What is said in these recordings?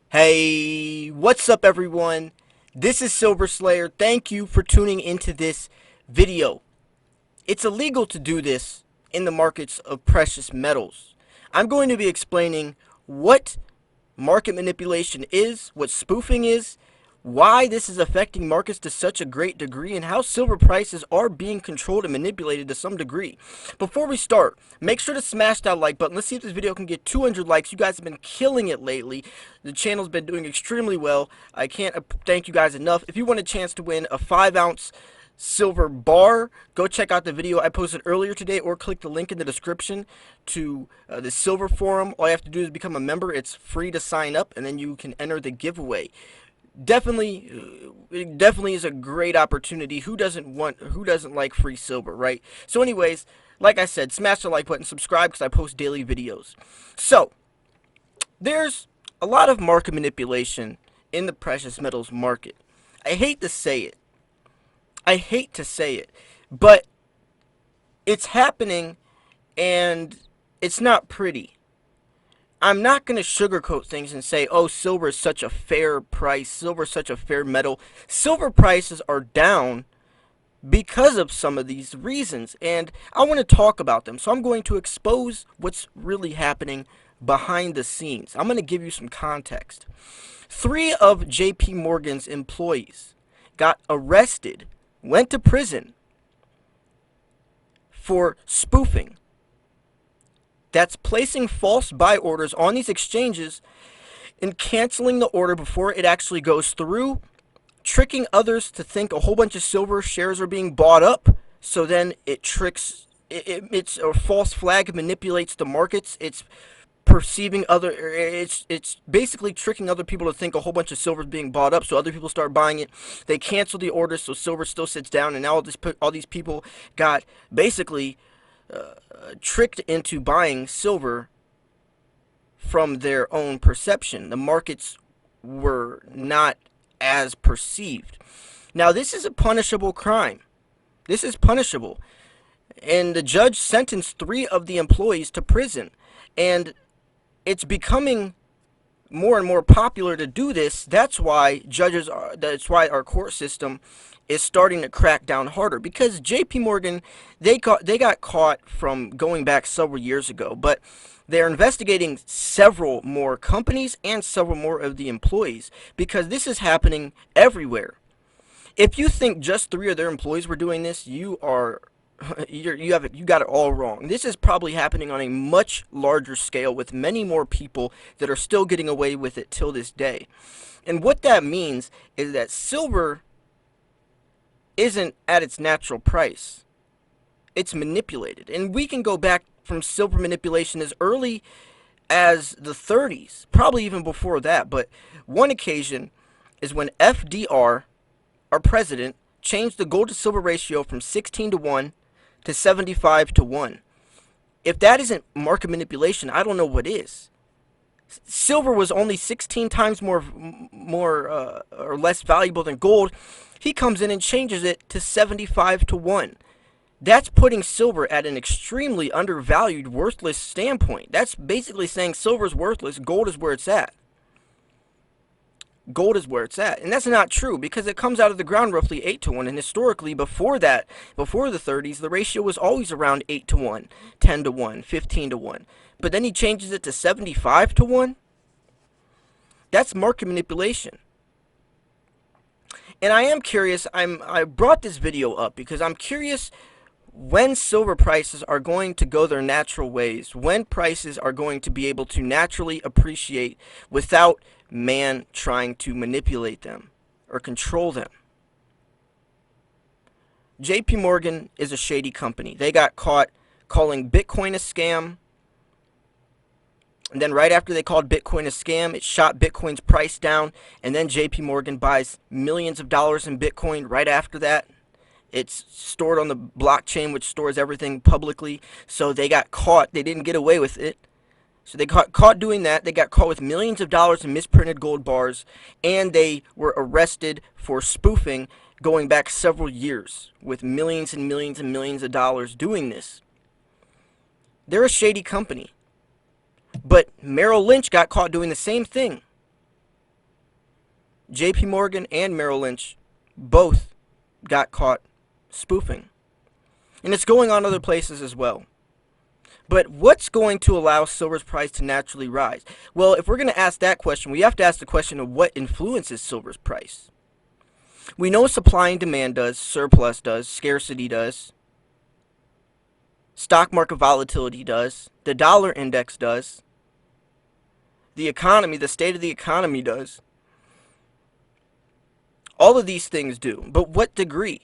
Hey, what's up everyone? This is Silver Slayer. Thank you for tuning into this video. It's illegal to do this in the markets of precious metals. I'm going to be explaining what market manipulation is, what spoofing is, why this is affecting markets to such a great degree, and how silver prices are being controlled and manipulated to some degree. Before we start, make sure to smash that like button. Let's see if this video can get 200 likes. You guys have been killing it lately. The channel's been doing extremely well. I can't thank you guys enough. If you want a chance to win a 5-ounce silver bar, go check out the video I posted earlier today, or click the link in the description to the silver forum. All you have to do is become a member. It's free to sign up, and then you can enter the giveaway. It definitely is a great opportunity. Who doesn't like free silver, right? So anyways, like I said, smash the like button, subscribe, because I post daily videos. So there's a lot of market manipulation in the precious metals market. I hate to say it. But it's happening, and it's not pretty. I'm not going to sugarcoat things and say, oh, silver is such a fair price, silver is such a fair metal. Silver prices are down because of some of these reasons, and I want to talk about them. So I'm going to expose what's really happening behind the scenes. I'm going to give you some context. 3 of JP Morgan's employees got arrested, went to prison for spoofing. That's placing false buy orders on these exchanges and canceling the order before it actually goes through, tricking others to think a whole bunch of silver shares are being bought up, so then it's a false flag, manipulates the markets. It's basically tricking other people to think a whole bunch of silver is being bought up, so other people start buying it. They cancel the orders, so silver still sits down, and now all these people got basically tricked into buying silver from their own perception. The markets were not as perceived. Now, this is a punishable crime. This is punishable. And the judge sentenced 3 of the employees to prison. And it's becoming more and more popular to do this. That's why our court system is starting to crack down harder, because JP Morgan, they got caught from going back several years ago, but they're investigating several more companies and several more of the employees, because this is happening everywhere. If you think just 3 of their employees were doing this, you got it all wrong. This is probably happening on a much larger scale, with many more people that are still getting away with it till this day. And what that means is that silver isn't at its natural price. It's manipulated. And we can go back from silver manipulation as early as the 30s, probably even before that. But one occasion is when FDR, our president, changed the gold to silver ratio from 16-1 to 75-1. If that isn't market manipulation, I don't know what is. Silver was only 16 times more or less valuable than gold. He comes in and changes it to 75-1. That's putting silver at an extremely undervalued, worthless standpoint. That's basically saying silver's worthless, gold is where it's at. Gold is where it's at. And that's not true, because it comes out of the ground roughly 8-1. And historically, before that, before the 30s, the ratio was always around 8-1, 10-1, 15-1. But then he changes it to 75-1. That's market manipulation. And I am curious, I brought this video up because I'm curious when silver prices are going to go their natural ways, when prices are going to be able to naturally appreciate without man trying to manipulate them or control them. JP Morgan is a shady company. They got caught calling Bitcoin a scam. And then right after they called Bitcoin a scam, it shot Bitcoin's price down. And then JP Morgan buys millions of dollars in Bitcoin right after that. It's stored on the blockchain, which stores everything publicly. So they got caught. They didn't get away with it. So they got caught doing that. They got caught with millions of dollars in misprinted gold bars. And they were arrested for spoofing going back several years with millions and millions and millions of dollars doing this. They're a shady company. But Merrill Lynch got caught doing the same thing. JP Morgan and Merrill Lynch both got caught spoofing. And it's going on other places as well. But what's going to allow silver's price to naturally rise? Well, if we're going to ask that question, we have to ask the question of what influences silver's price. We know supply and demand does, surplus does, scarcity does, stock market volatility does, the dollar index does, the economy, the state of the economy does. All of these things do, but what degree?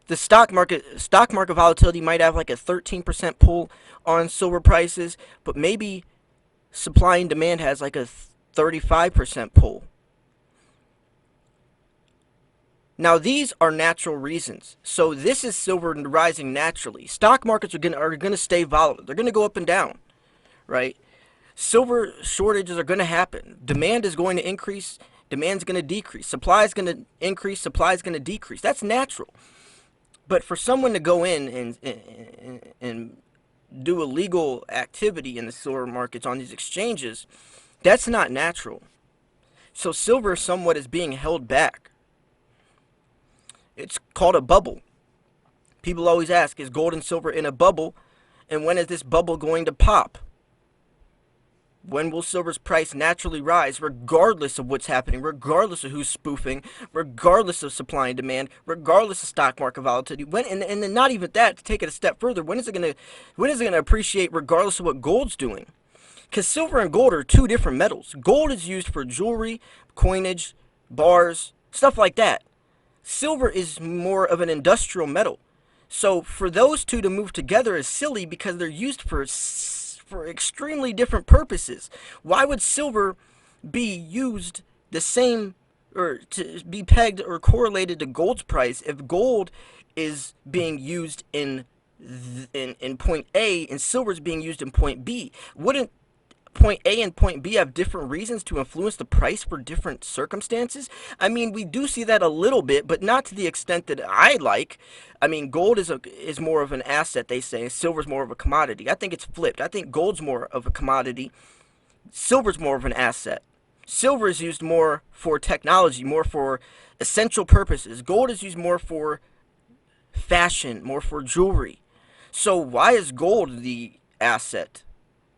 The stock market volatility might have like a 13% pull on silver prices, but maybe supply and demand has like a 35% pull. Now these are natural reasons. So this is silver rising naturally. Stock markets are gonna stay volatile. They're gonna go up and down, right? Silver shortages are gonna happen. Demand is going to increase. Demand's gonna decrease. Supply is gonna increase. Supply is gonna decrease. That's natural. But for someone to go in and do illegal activity in the silver markets on these exchanges, that's not natural. So silver somewhat is being held back. It's called a bubble. People always ask, is gold and silver in a bubble? And when is this bubble going to pop? When will silver's price naturally rise, regardless of what's happening, regardless of who's spoofing, regardless of supply and demand, regardless of stock market volatility? When and then not even that, to take it a step further, when is it gonna appreciate regardless of what gold's doing? Because silver and gold are two different metals. Gold is used for jewelry, coinage, bars, stuff like that. Silver is more of an industrial metal. So for those two to move together is silly because they're used for extremely different purposes. Why would silver be used the same or to be pegged or correlated to gold's price if gold is being used in point A and silver is being used in point B? Wouldn't point A and point B have different reasons to influence the price for different circumstances? I mean, we do see that a little bit, but not to the extent that I like. I mean, gold is more of an asset, they say. Silver's more of a commodity. I think it's flipped. I think gold's more of a commodity. Silver's more of an asset. Silver is used more for technology, more for essential purposes. Gold is used more for fashion, more for jewelry. So why is gold the asset?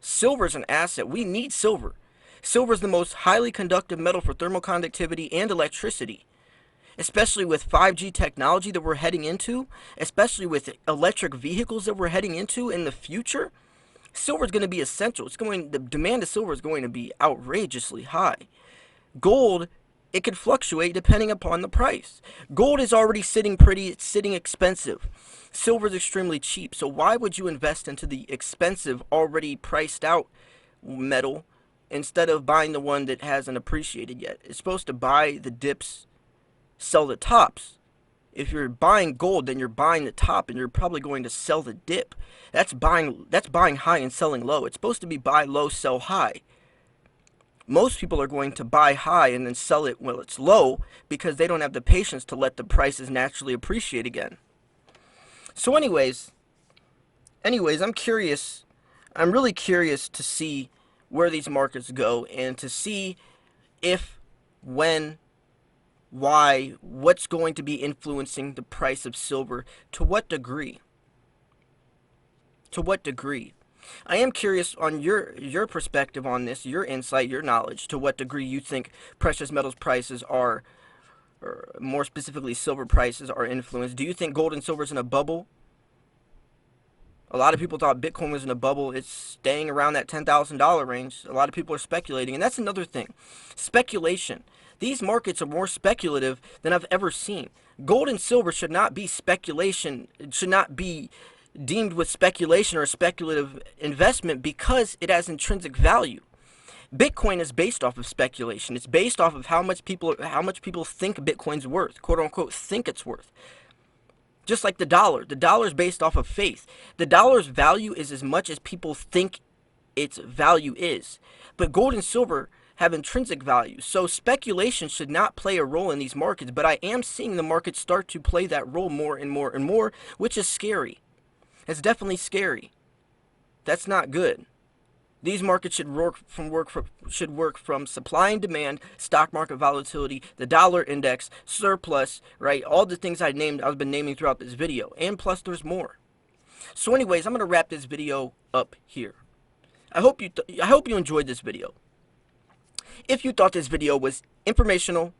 Silver is an asset. We need silver. Silver is the most highly conductive metal for thermal conductivity and electricity. Especially with 5G technology that we're heading into, especially with electric vehicles that we're heading into in the future, silver is going to be essential. The demand of silver is going to be outrageously high. Gold, it could fluctuate depending upon the price. Gold is already sitting expensive. Silver is extremely cheap. So why would you invest into the expensive, already priced out metal instead of buying the one that hasn't appreciated yet? It's supposed to buy the dips, sell the tops. If you're buying gold, then you're buying the top and you're probably going to sell the dip. That's buying high and selling low. It's supposed to be buy low, sell high. Most people are going to buy high and then sell it when it's low because they don't have the patience to let the prices naturally appreciate again. So anyways, I'm curious. I'm really curious to see where these markets go and to see if, when, why, what's going to be influencing the price of silver, to what degree. To what degree? I am curious on your perspective on this, your insight, your knowledge, to what degree you think precious metals prices are, or more specifically silver prices, are influenced. Do you think gold and silver is in a bubble? A lot of people thought Bitcoin was in a bubble. It's staying around that $10,000 range. A lot of people are speculating, and that's another thing. Speculation. These markets are more speculative than I've ever seen. Gold and silver should not be speculation. It should not be deemed with speculation or a speculative investment because it has intrinsic value. Bitcoin is based off of speculation. It's based off of how much people think Bitcoin's worth, quote unquote, think it's worth. Just like the dollar. The dollar is based off of faith. The dollar's value is as much as people think its value is. But gold and silver have intrinsic value. So speculation should not play a role in these markets, but I am seeing the market start to play that role more and more and more, which is scary. It's definitely scary. That's not good. These markets should work from supply and demand, stock market volatility, the dollar index, surplus, right? All the things I've been naming throughout this video, and plus there's more. So anyways, I'm going to wrap this video up here. I hope you enjoyed this video. If you thought this video was informational,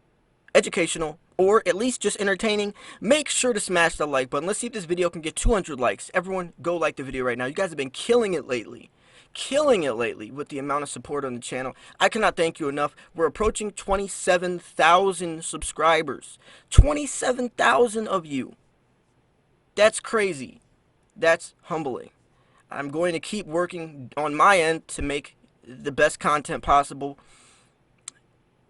educational, or at least just entertaining, make sure to smash the like button. Let's see if this video can get 200 likes. Everyone, go like the video right now. You guys have been killing it lately. Killing it lately with the amount of support on the channel. I cannot thank you enough. We're approaching 27,000 subscribers. 27,000 of you. That's crazy. That's humbling. I'm going to keep working on my end to make the best content possible.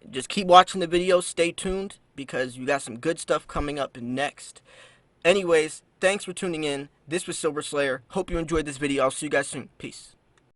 Just keep watching the videos. Stay tuned because you got some good stuff coming up next. Anyways, thanks for tuning in. This was Silver Slayer. Hope you enjoyed this video. I'll see you guys soon. Peace.